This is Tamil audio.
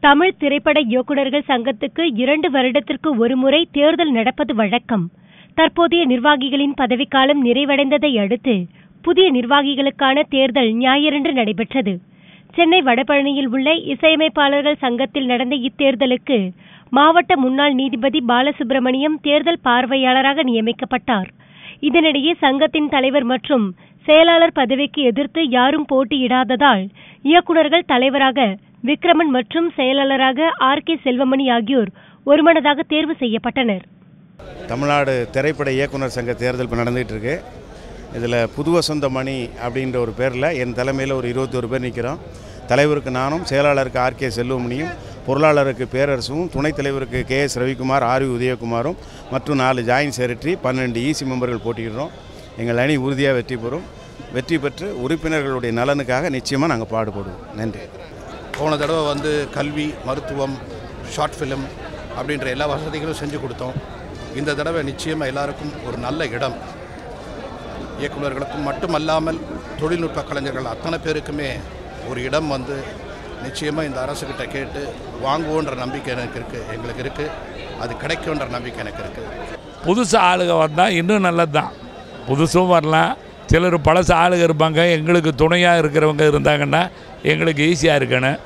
தமிழ் திரைப்பட இயக்குநர்கள் சங்கத்துக்கு 2 வருடத்திற்கு ஒருமுறை தேர்தல் நடப்பது வழக்கம். தற்போதைய நிர்வாகிகளின் பதவிக்காலம் நிறைவடைந்ததை அடுத்து புதிய நிர்வாகிகளுக்கான தேர்தல் ஞாயிறன்று நடைபெற்றது. சென்னை வடபழனியில் உள்ள இசையமைப்பாளர்கள் சங்கத்தில் நடந்த இத்தேர்தலுக்கு மாவட்ட முன்னாள் நீதிபதி பாலசுப்ரமணியம் தேர்தல் பார்வையாளராக நியமிக்கப்பட்டார். இதனிடையே சங்கத்தின் தலைவர் மற்றும் செயலாளர் பதவிக்கு எதிர்த்து யாரும் போட்டியிடாததால் இயக்குநர்கள் தலைவராக விக்ரமன் மற்றும் செயலாளராக RK செல்வமணி ஆகியோர் ஒருமனதாக தேர்வு செய்யப்பட்டனர். தமிழ்நாடு திரைப்பட இயக்குனர் சங்க தேர்தல் இப்போ நடந்துகிட்டு இருக்கு. இதில் புது வசந்த மணி அப்படின்ற ஒரு பேரில் என் தலைமையில் ஒரு 21 பேர் நிற்கிறோம். தலைவருக்கு நானும், செயலாளருக்கு RK செல்வமணியும், பொருளாளருக்கு பேரரசும், துணைத் தலைவருக்கு KS ரவிக்குமார், RV உதயகுமாரும் மற்றும் 4 ஜாயின்ட் செக்ரட்டரி 12 EC மெம்பர்கள் போட்டியிடுறோம். எங்கள் அணி உறுதியாக வெற்றி பெறும். வெற்றி பெற்று உறுப்பினர்களுடைய நலனுக்காக நிச்சயமாக நாங்கள் பாடுபடுவோம். நன்றி. போன தடவை கல்வி, மருத்துவம், ஷார்ட் ஃபிலிம் அப்படின்ற எல்லா வசதிகளும் செஞ்சு கொடுத்தோம். இந்த தடவை நிச்சயமாக எல்லாருக்கும் ஒரு நல்ல இடம், இயக்குநர்களுக்கும் மட்டுமல்லாமல் தொழில்நுட்ப கலைஞர்கள் அத்தனை பேருக்குமே ஒரு இடம் நிச்சயமாக இந்த அரசுக்கிட்ட கேட்டு வாங்குவோன்ற நம்பிக்கை எங்களுக்கு இருக்குது. அது கிடைக்குன்ற நம்பிக்கை எனக்கு இருக்குது. புதுசு ஆளுக வந்தால் இன்னும் நல்லது தான். புதுசும் வரலாம், சிலர் பழசு ஆளுக இருப்பாங்க. எங்களுக்கு துணையாக இருக்கிறவங்க இருந்தாங்கன்னா எங்களுக்கு ஈஸியாக இருக்கணும்.